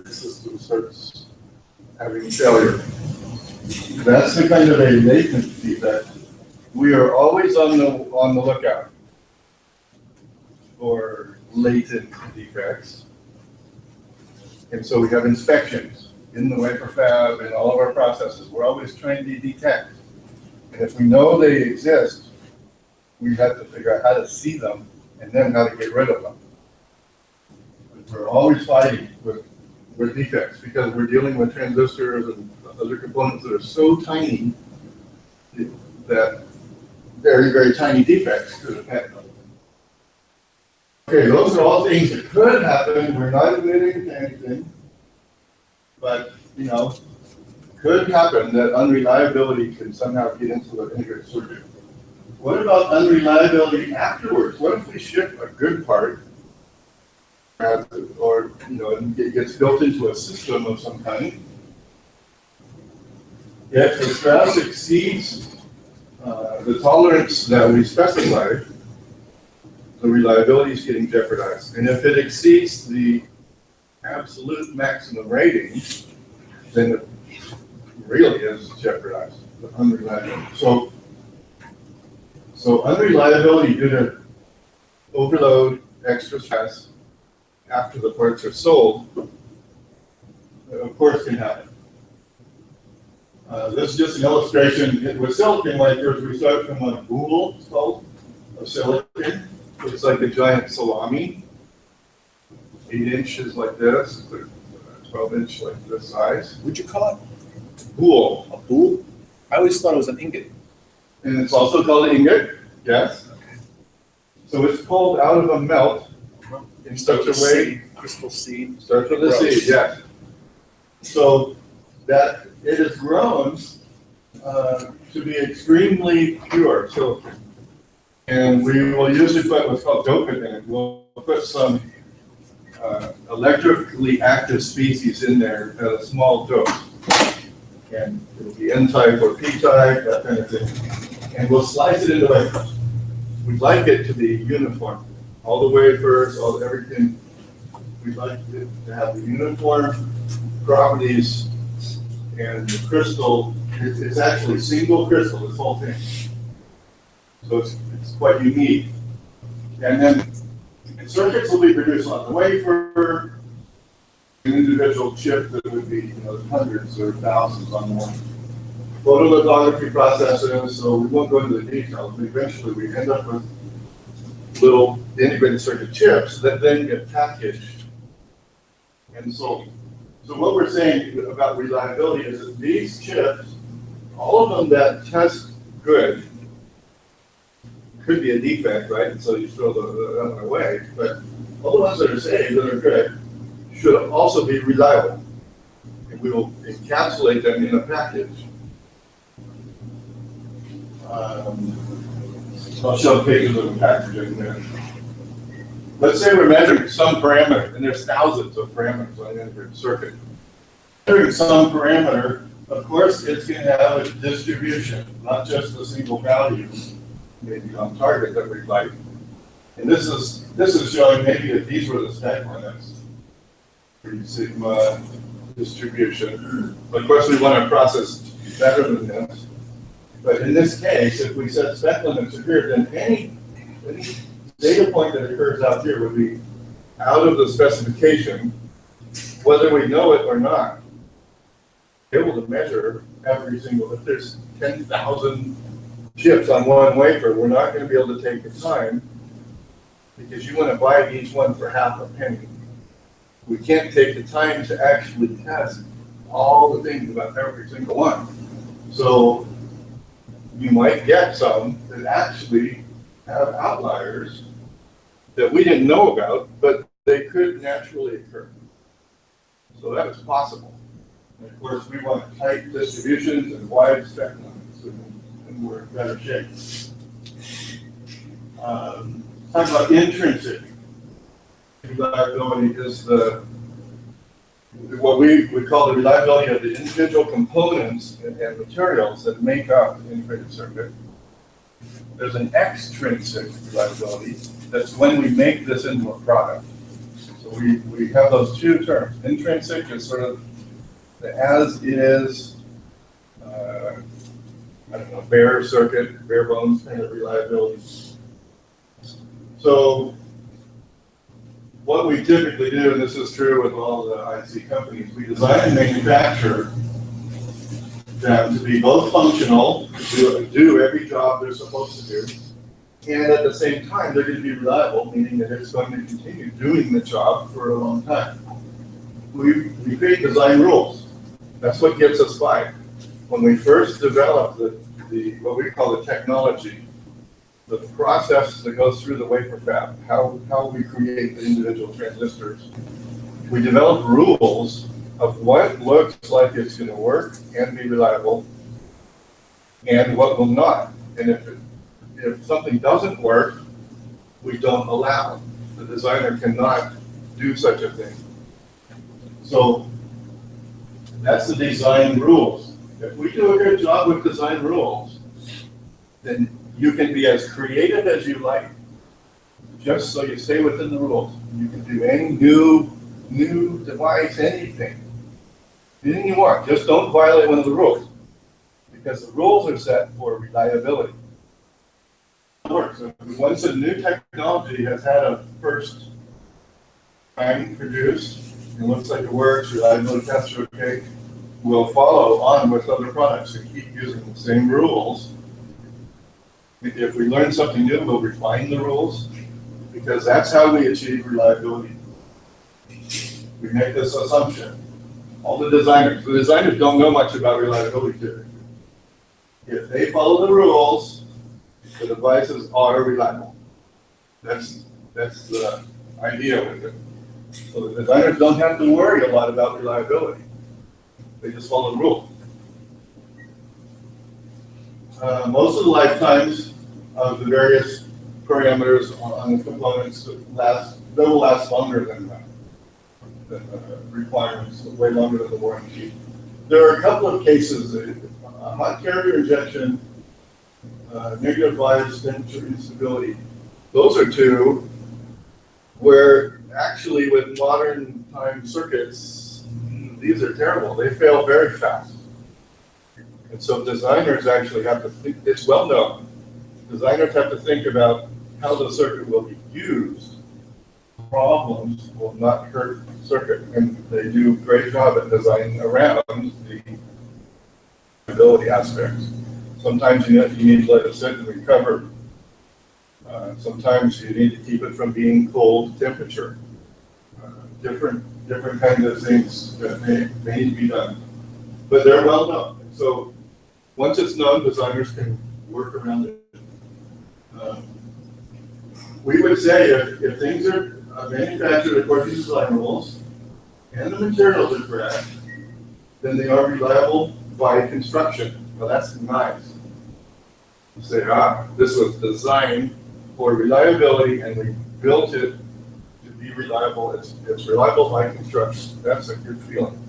system starts having failure. That's the kind of a latent defect. We are always on the lookout for latent defects. And so we have inspections in the wafer fab and all of our processes. We're always trying to detect. And if we know they exist, we have to figure out how to see them and then how to get rid of them. We're always fighting with defects because we're dealing with transistors and other components that are so tiny that very, very tiny defects could affect them. Okay, those are all things that could happen. We're not admitting to anything, but could happen that unreliability can somehow get into the integrated circuit. What about unreliability afterwards? What if we ship a good part, or it gets built into a system of some kind? If the stress exceeds the tolerance that we specify, the reliability is getting jeopardized. And if it exceeds the absolute maximum rating, then it really is jeopardized, the unreliability. So unreliability due to overload, extra stress after the parts are sold, of course, can happen. This is just an illustration. With silicon wafers, we start from a boule, it's called, of silicon. It's like a giant salami, 8 inches like this, 12 inch like this size. What'd you call it? Boule. A boule? I always thought it was an ingot. And it's also called an ingot, yes. So it's pulled out of a melt in such a way. Crystal seed. Starts with a seed, yes. So that it has grown to be extremely pure silicon. And we will usually put what's called dopant in it. We'll put some electrically active species in there at a small dose. And it'll be N-type or P-type, that kind of thing. And we'll slice it into wafers. We'd like it to be uniform. All the wafers, everything. We'd like it to have the uniform properties, and the crystal, it's actually single crystal, this whole thing. So it's quite unique. And then circuits will be produced on the wafer, an individual chip that would be hundreds or thousands on one. Photolithography processes, so we won't go into the details, but eventually we end up with little integrated circuit chips that then get packaged and sold. So what we're saying about reliability is that these chips, all of them that test good, could be a defect, right? And so you throw the other away. But all the ones that are safe, that are good, should also be reliable. And we will encapsulate them in a package. I'll show pictures of the packaging there. Let's say we're measuring some parameter, and there's thousands of parameters on an integrated circuit. Measuring some parameter, of course, it's going to have a distribution, not just a single value, maybe on target that we'd like. And this is showing maybe if these were the spec limits, 3 sigma distribution. Of course, we want to process better than this. But in this case, if we set spec limits here, then any data point that occurs out here would be out of the specification, whether we know it or not. Able to measure every single, if there's 10,000 chips on one wafer, we're not going to be able to take the time because you want to buy each one for half a penny. We can't take the time to actually test all the things about every single one. So you might get some that actually have outliers that we didn't know about, but they could naturally occur. So that is possible. And of course, we want tight distributions and wide spec limits, and we're in better shape. Talk about intrinsic reliability is what we would call the reliability of the individual components and materials that make up the integrated circuit. There's an extrinsic reliability. That's when we make this into a product. So we have those two terms. Intrinsic is sort of the as is, I don't know, bare circuit, bare bones kind of reliability. So what we typically do, and this is true with all the IC companies, we design and manufacture them to be both functional, to do every job they're supposed to do, and at the same time, they're going to be reliable, meaning that it's going to continue doing the job for a long time. We create design rules. That's what gets us by. When we first developed what we call the technology, the process that goes through the wafer fab, how we create the individual transistors, we develop rules of what looks like it's going to work and be reliable, and what will not. And if something doesn't work, we don't allow. The designer cannot do such a thing. So that's the design rules. If we do a good job with design rules, then you can be as creative as you like, just so you stay within the rules. You can do any new device, anything you want. Just don't violate one of the rules, because the rules are set for reliability. It works. Once a new technology has had a first time produced, it looks like it works, reliability tests are okay, we'll follow on with other products and keep using the same rules. If we learn something new, we'll refine the rules, because that's how we achieve reliability. We make this assumption. All the designers don't know much about reliability theory. If they follow the rules, the devices are reliable. That's the idea with it. So the designers don't have to worry a lot about reliability. They just follow the rules. Most of the lifetimes of the various parameters on the components will last longer than requirements, way longer than the warranty. There are a couple of cases, hot carrier injection, negative bias temperature instability. Those are two where actually with modern time circuits, these are terrible. They fail very fast. And so designers actually have to think, it's well known, designers have to think about how the circuit will be used. Problems will not hurt the circuit, and they do a great job at designing around the ability aspects. Sometimes you need to let it sit and recover. Sometimes you need to keep it from being cold temperature. Different kinds of things that may need to be done. But they're well known. So once it's known, designers can work around it. We would say if things are manufactured according to design rules and the materials are correct, then they are reliable by construction. Well, that's nice. You say, this was designed for reliability and we built it to be reliable. It's reliable by construction. That's a good feeling.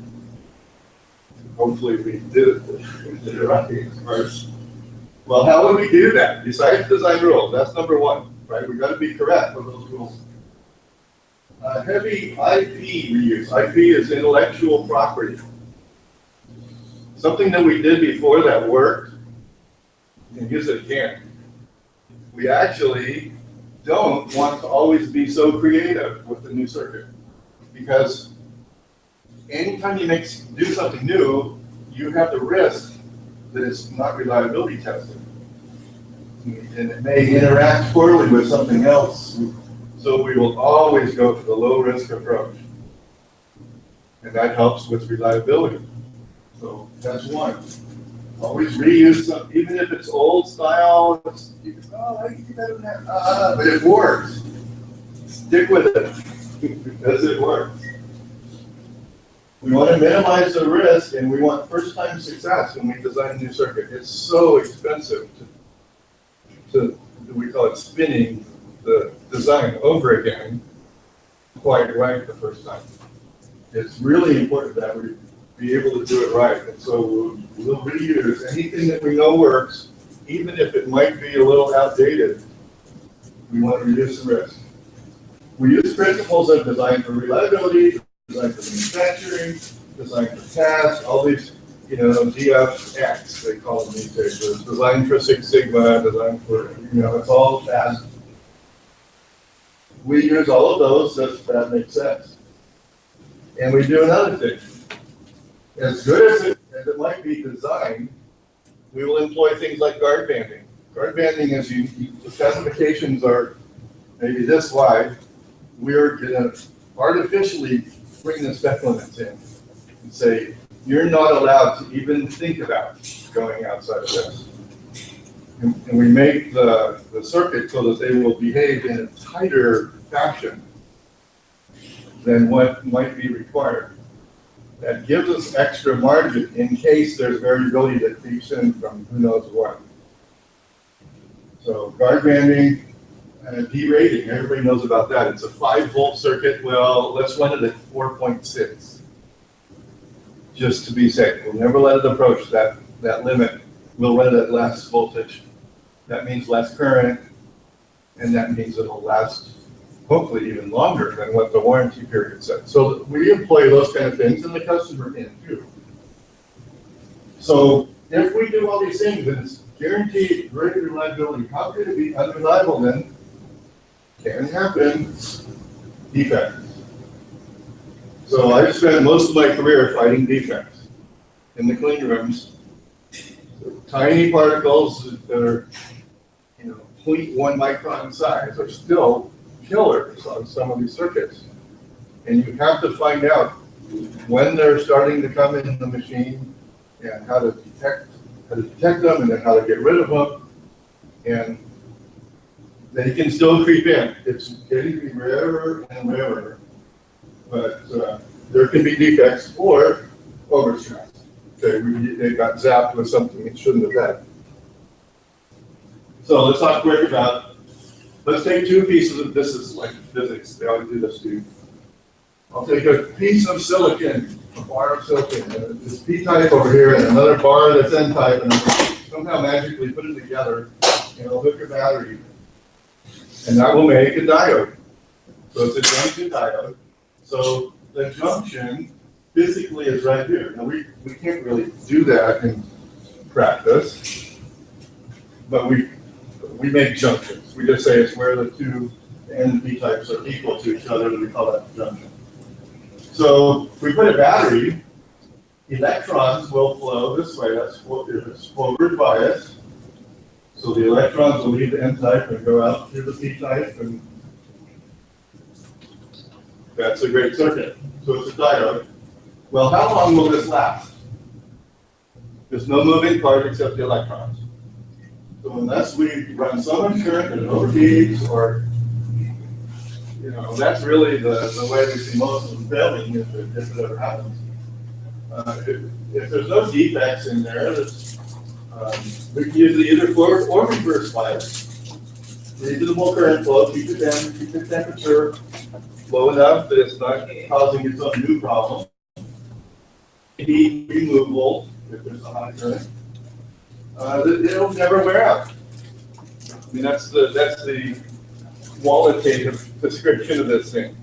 Hopefully we did it right first. Well, how would we do that? Besides design rules, that's number one, right? We've got to be correct with those rules. Heavy IP reuse. IP is intellectual property. Something that we did before that worked, you can use it again. We actually don't want to always be so creative with the new circuit, because anytime you do something new, you have the risk that it's not reliability tested. And it may interact poorly with something else. So we will always go for the low risk approach. And that helps with reliability. So that's one. Always reuse something, even if it's old style, you can, I can do better than that. But it works. Stick with it because it works. We want to minimize the risk, and we want first-time success when we design a new circuit. It's so expensive we call it spinning the design over again, quite right the first time. It's really important that we be able to do it right. And so we'll reuse anything that we know works, even if it might be a little outdated. We want to reduce the risk. We use principles of design for reliability, design for manufacturing, design for task, all these, DFX, they call them these days. So it's design for Six Sigma, design for, it's all fast. We use all of those, that makes sense. And we do another thing. As good as it might be designed, we will employ things like guard banding. Guard banding is, the specifications are maybe this wide. We're gonna artificially bring the spec limits in and say, you're not allowed to even think about going outside of this. And we make the circuit so that they will behave in a tighter fashion than what might be required. That gives us extra margin in case there's variability that creeps in from who knows what. So guard banding and derating, everybody knows about that. It's a 5-volt circuit. Well, let's run it at 4.6. Just to be safe. We'll never let it approach that limit. We'll run it at less voltage. That means less current, and that means it'll last hopefully even longer than what the warranty period said. So we employ those kind of things, and the customer can too. So if we do all these things, and it's guaranteed great reliability, how could it be unreliable then? Can happen. Defects. So I've spent most of my career fighting defects in the clean rooms. Tiny particles that are, 0.1 micron size are still killers on some of these circuits. And you have to find out when they're starting to come in the machine and how to detect them and then how to get rid of them. And they can still creep in. It's getting to be rarer and rarer. But there can be defects or overstress. Okay, they got zapped with something it shouldn't have had. So let's talk quick about, let's take two pieces of, this is like physics, they always do this to you. I'll take a piece of silicon, a bar of silicon, and this P-type over here, and another bar that's N-type, and somehow magically put it together, and I'll hook a battery. And that will make a diode. So it's a junction diode. So the junction physically is right here. Now we can't really do that in practice, but we make junctions. We just say it's where the two N P types are equal to each other, and we call that junction. So if we put a battery, electrons will flow this way. That's forward bias. So the electrons will leave the N type and go out through the P type, and that's a great circuit. So it's a diode. Well, how long will this last? There's no moving part except the electrons. So unless we run so much current that it overheats, or, that's really the way we see most of them failing if it ever happens. If there's no defects in there, we can use either forward or reverse bias. Reasonable current flow, keep it down, keep the temperature low enough that it's not causing its own new problem. Heat removal, if there's a high current, it'll never wear out. I mean, that's the qualitative description of this thing.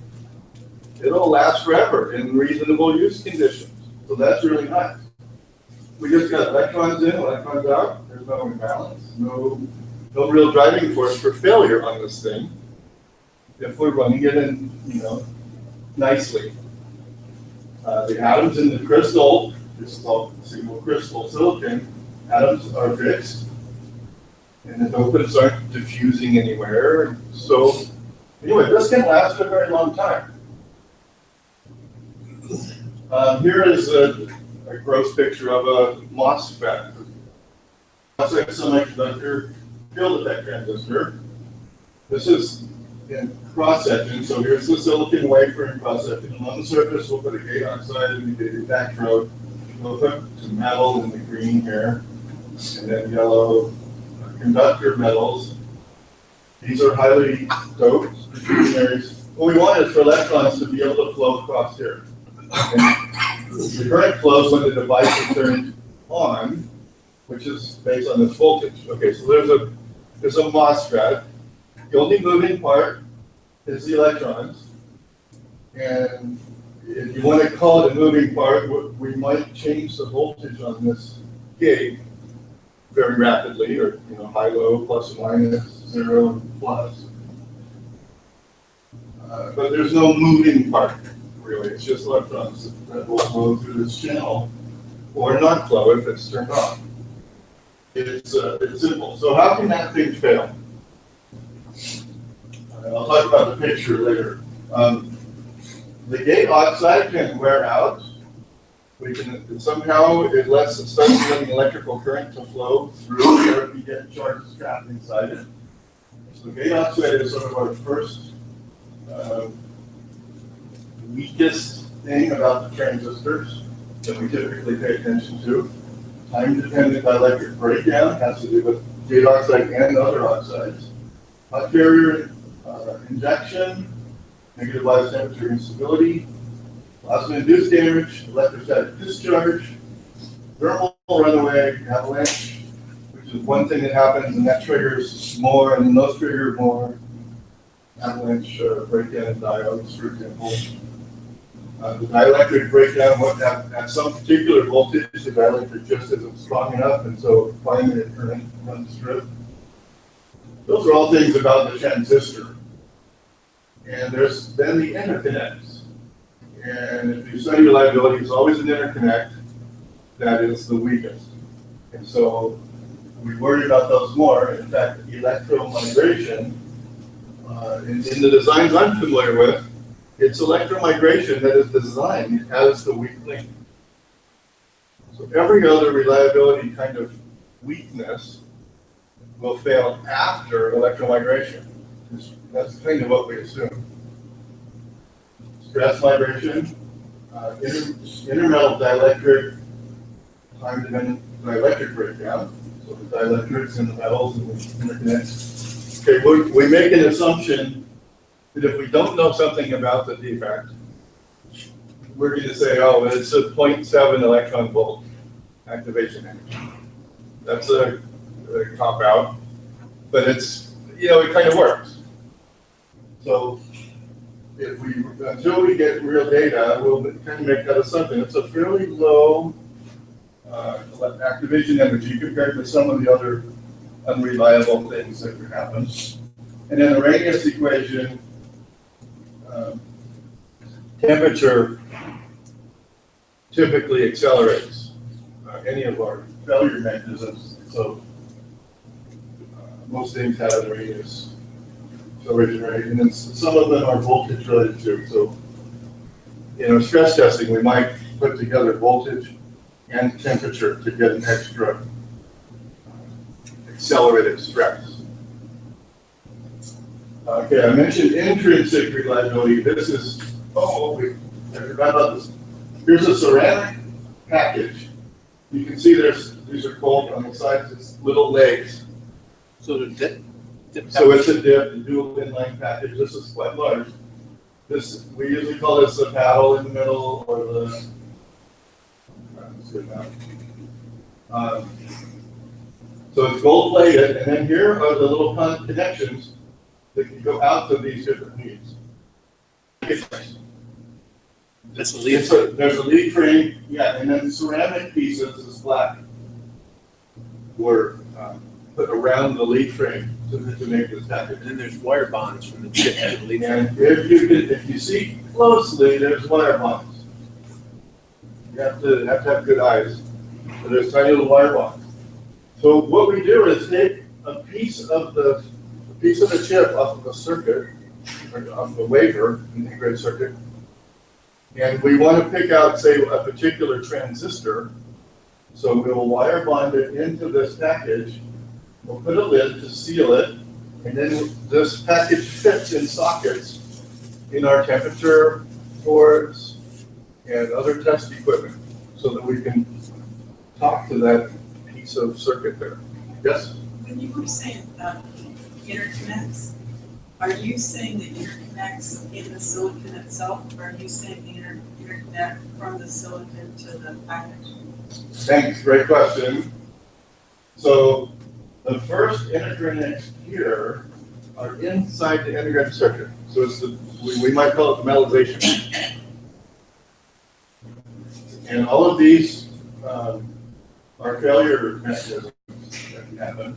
It'll last forever in reasonable use conditions. So that's really nice. We just got electrons in, electrons out. There's no imbalance, no real driving force for failure on this thing. If we're running it in, nicely. The atoms in the crystal, this is called single crystal silicon, atoms are fixed. And the dopants aren't diffusing anywhere. So anyway, this can last a very long time. Here is a gross picture of a MOSFET. MOSFET semiconductor field effect transistor. This is in cross-section, so here's the silicon wafer in cross-section. And on the surface, we'll put a gate oxide indicated backtrode. We'll put some metal in the green here, and then yellow conductor metals. These are highly doped areas. What we want is for electrons to be able to flow across here. And the current flows when the device is turned on, which is based on this voltage. Okay, so there's a MOSFET. The only moving part is the electrons. And if you want to call it a moving part, we might change the voltage on this gate very rapidly, or high, low, plus, minus, 0, plus. But there's no moving part, really. It's just electrons that will flow through this channel, or not flow if it's turned on. It's simple. So how can that thing fail? I'll talk about the picture later. The gate oxide can wear out. We can somehow it starts letting electrical current to flow through, or if you get charges trapped inside it. So gate oxide is sort of our first weakest thing about the transistors that we typically pay attention to. Time-dependent dielectric breakdown has to do with gate oxide and other oxides. Hot carrier injection, negative bias temperature instability, plasma-induced damage, electrostatic discharge, thermal runaway, avalanche, which is one thing that happens, and that triggers more, and those trigger more avalanche breakdown in diodes, for example. The dielectric breakdown, at some particular voltage, the dielectric just isn't strong enough, and so primary current runs through. Those are all things about the transistor. And there's then the interconnects. And if you study reliability, there's always an interconnect that is the weakest. And so we worry about those more. In fact, electromigration, in the designs I'm familiar with, it's electromigration that is designed as the weak link. So every other reliability kind of weakness will fail after electromigration. That's kind of what we assume. Stress migration, intermetal dielectric, time-dependent dielectric breakdown. So the dielectrics and the metals and the interconnects. Okay, we make an assumption that if we don't know something about the defect, we're going to say, oh, it's a 0.7 electron volt activation energy. That's a cop out, but it's, it kind of works. So until we get real data, we'll kind of make that assumption. It's a fairly low activation energy compared to some of the other unreliable things that could happen. And then the Arrhenius equation, temperature typically accelerates any of our failure mechanisms. So most things have an Arrhenius acceleration rate, and then some of them are voltage related too. So, stress testing, we might put together voltage and temperature to get an extra accelerated stress. Okay, I mentioned intrinsic reliability. This is, I forgot about this. Here's a ceramic package. You can see these are cold on the sides, it's little legs. So the dip So it's a dip, a dual inline package. This is quite large. We usually call this the paddle in the middle, or the, so it's gold plated, and then here are the little connections that can go out to these different leads. That's a lead. There's a lead frame, yeah, and then ceramic pieces, this black, were put around the lead frame to make this package. And then there's wire bonds from the chip to the lead. And if you see closely, there's wire bonds. You have to have good eyes. So there's tiny little wire bonds. So what we do is take a piece of the chip off of the circuit, or off the wafer, an integrated circuit, and we want to pick out, say, a particular transistor. So we'll wire bond it into this package. We'll put a lid to seal it, and then this package fits in sockets in our temperature boards and other test equipment, so that we can talk to that piece of circuit there. Yes? When you were saying interconnects, are you saying the interconnects in the silicon itself, or are you saying the interconnect from the silicon to the package? Thanks, great question. So the first interconnects here are inside the integrated circuit. So it's the, we might call it the metallization. And all of these are failure mechanisms that can happen.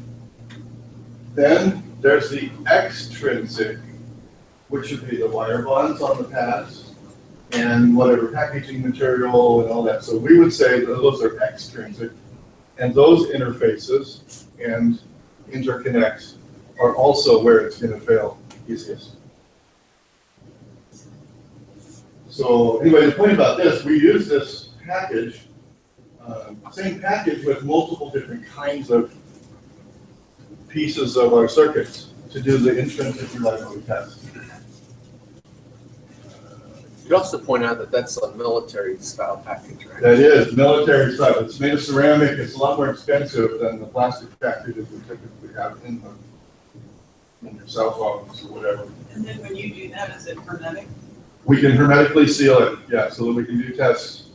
Then there's the extrinsic, which would be the wire bonds on the pads and whatever packaging material and all that. So we would say that those are extrinsic, and those interfaces and interconnects are also where it's going to fail easiest. So anyway, the point about this, we use this package, same package with multiple different kinds of pieces of our circuits to do the intrinsic reliability test. You'd also point out that that's a military style package, right? That is military style. It's made of ceramic. It's a lot more expensive than the plastic packages we typically have in your cell phones or whatever. And then when you do that, is it hermetic? We can hermetically seal it, yeah, so that we can do tests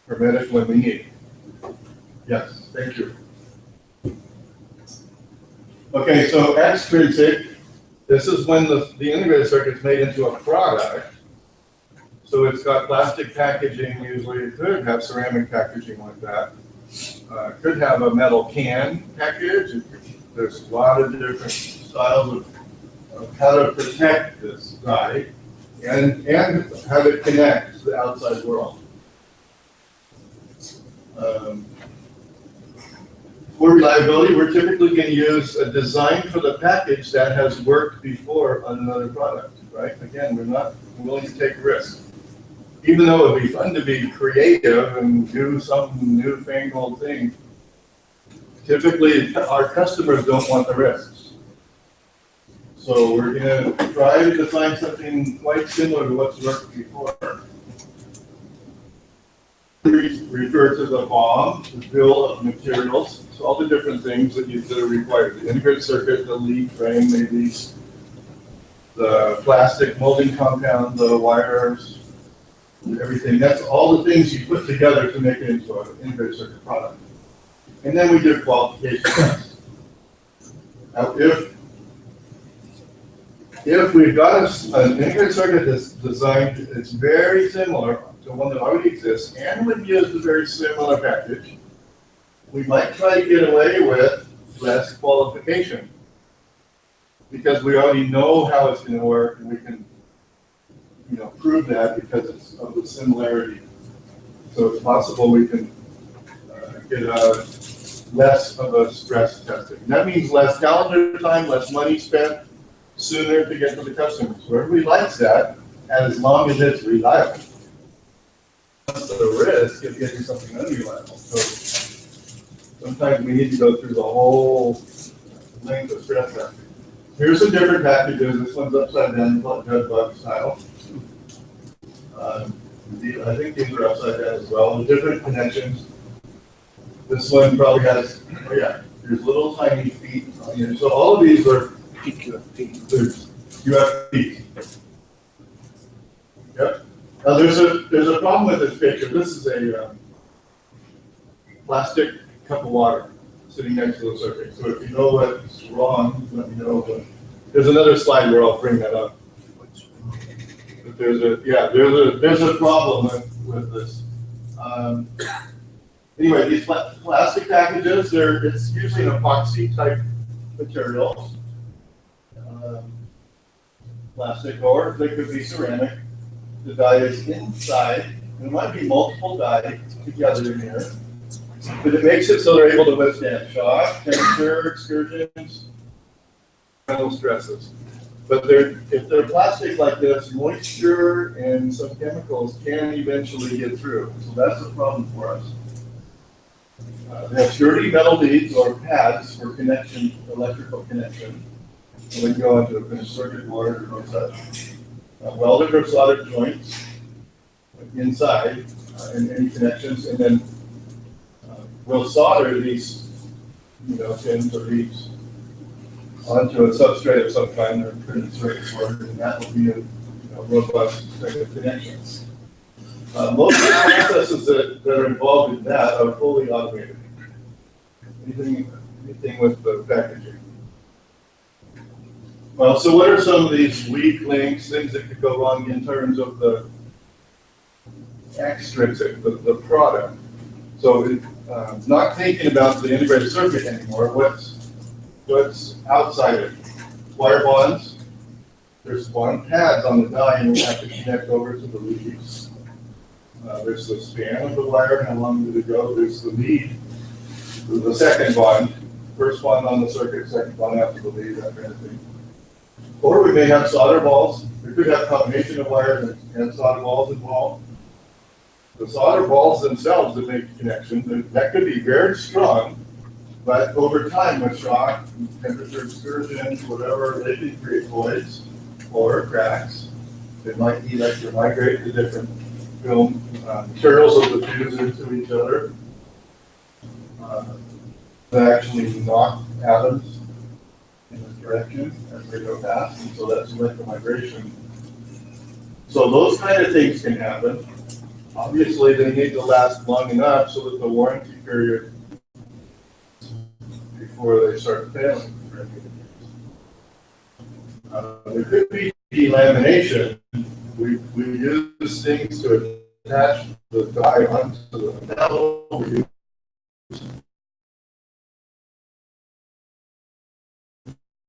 hermetic when we need. Yes, thank you. Okay, so extrinsic, this is when the integrated circuit is made into a product. So it's got plastic packaging, usually it could have ceramic packaging like that. Could have a metal can package. There's a lot of different styles of how to protect this die and have it connect to the outside world. For reliability, we're typically going to use a design for the package that has worked before on another product, right? Again, we're not willing to take risks. Even though it would be fun to be creative and do some newfangled thing, typically our customers don't want the risks. So we're going to try to design something quite similar to what's worked before. We refer to the BOM, the bill of materials, so all the different things that are required. The integrated circuit, the lead frame, maybe the plastic molding compound, the wires, everything. That's all the things you put together to make it into an integrated circuit product. And then we do qualification tests. Now, if we've got an integrated circuit that's designed, it's very similar to one that already exists, and we've used a very similar package, we might try to get away with less qualification because we already know how it's going to work, and we can, prove that because it's of the similarity. So it's possible we can get less of a stress testing. And that means less calendar time, less money spent, sooner to get to the customers. So everybody likes that, as long as it's reliable. The risk of getting something unreliable. So sometimes we need to go through the whole length of stress testing. Here's some different packages. This one's upside down, dead bug style. I think these are upside down as well. The different connections. This one probably has, there's little tiny feet on here. So all of these are there's UFPs. Yep. Now there's a problem with this picture. This is a plastic cup of water sitting next to the circuit. So if you know what's wrong, let me know. But there's another slide where I'll bring that up. But there's a problem with this. Anyway, these plastic packages, it's usually an epoxy type material. Plastic, or they could be ceramic. The die is inside. There might be multiple die together in here, but it makes it so they're able to withstand shock, temperature, excursions, mental stresses. But if they're plastic like this, moisture and some chemicals can eventually get through. So that's a problem for us. They have surety metal beads or pads for connection, electrical connection. And we go into a finished circuit board or such. Welded or soldered joints inside and any connections, and then we'll solder these, pins or leads onto a substrate of some kind or printed circuit board, and that will be a robust set of connections. Most of the processes that are involved in that are fully automated. Anything with the packaging. Well, so what are some of these weak links, things that could go wrong in terms of the extrinsic, the product? So not thinking about the integrated circuit anymore, what's outside it? Wire bonds, there's bond pads on the die and you have to connect over to the leads. There's the span of the wire, how long did it go? There's the lead, the second bond, first bond on the circuit, second bond after the lead, that kind of thing. Or we may have solder balls. We could have a combination of wires and solder balls involved. The solder balls themselves that make the connection, that could be very strong, but over time with shock, temperature excursions, whatever, they can create voids or cracks. They might migrate to different film materials that will fuse into each other. That actually knock atoms in this direction as they go past, and so that's electromigration. So those kind of things can happen. Obviously, they need to last long enough so that the warranty period before they start failing. There could be delamination. We use things to attach the die onto the metal. We use,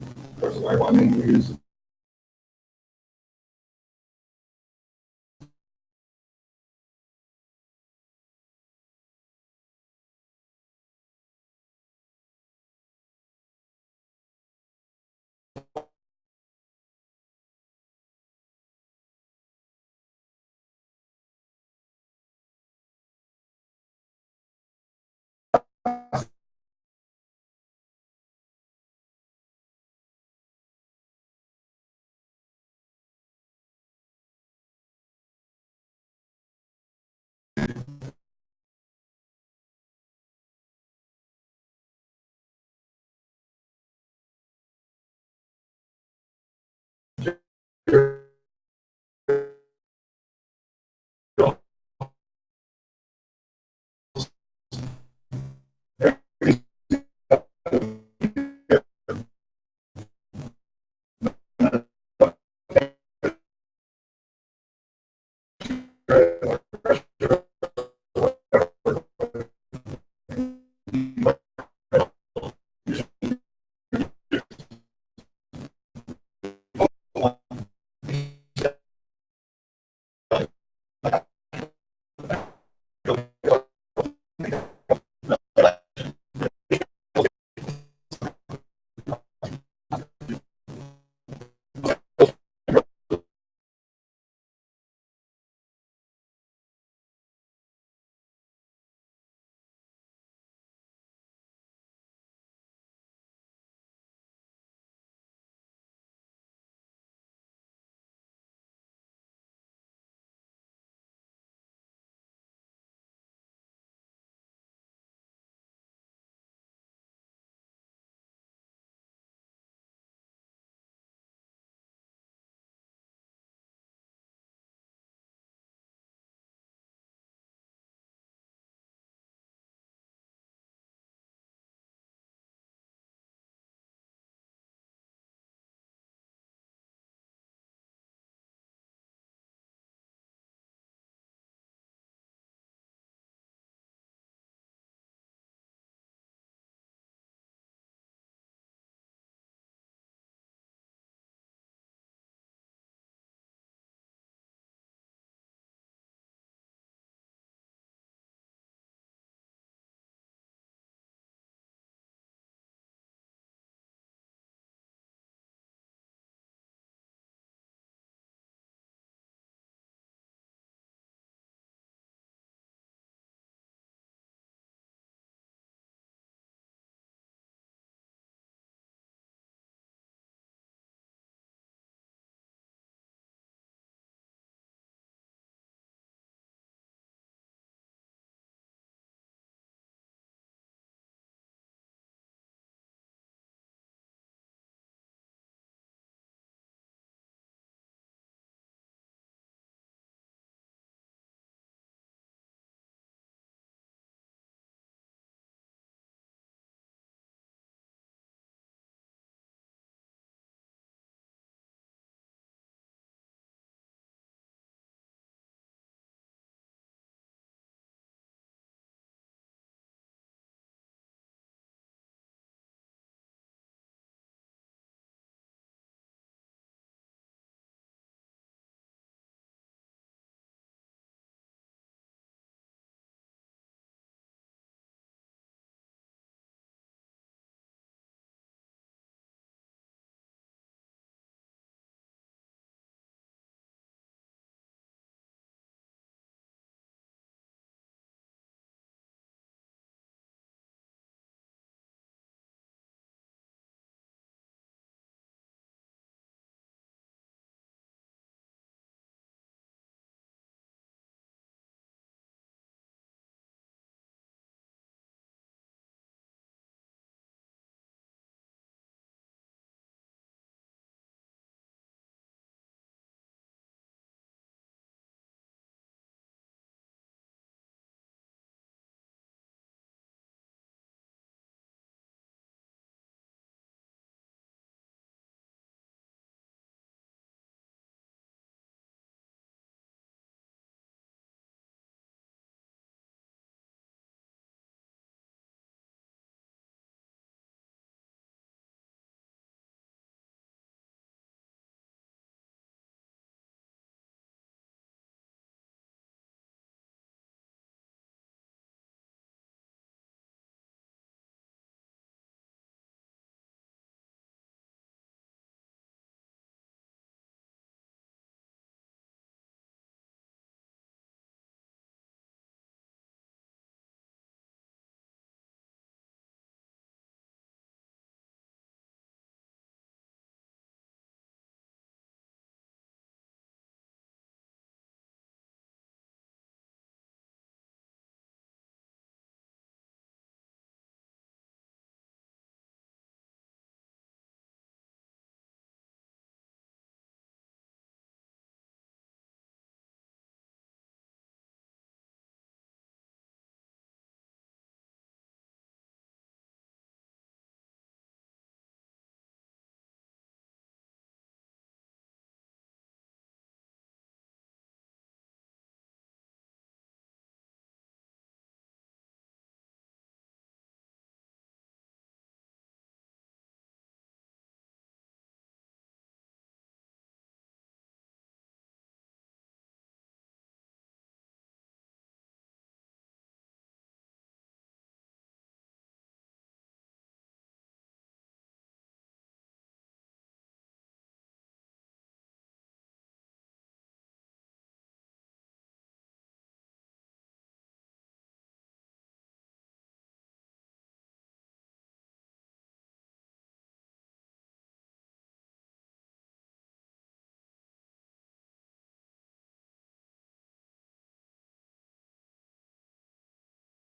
of course, wire bonding. We use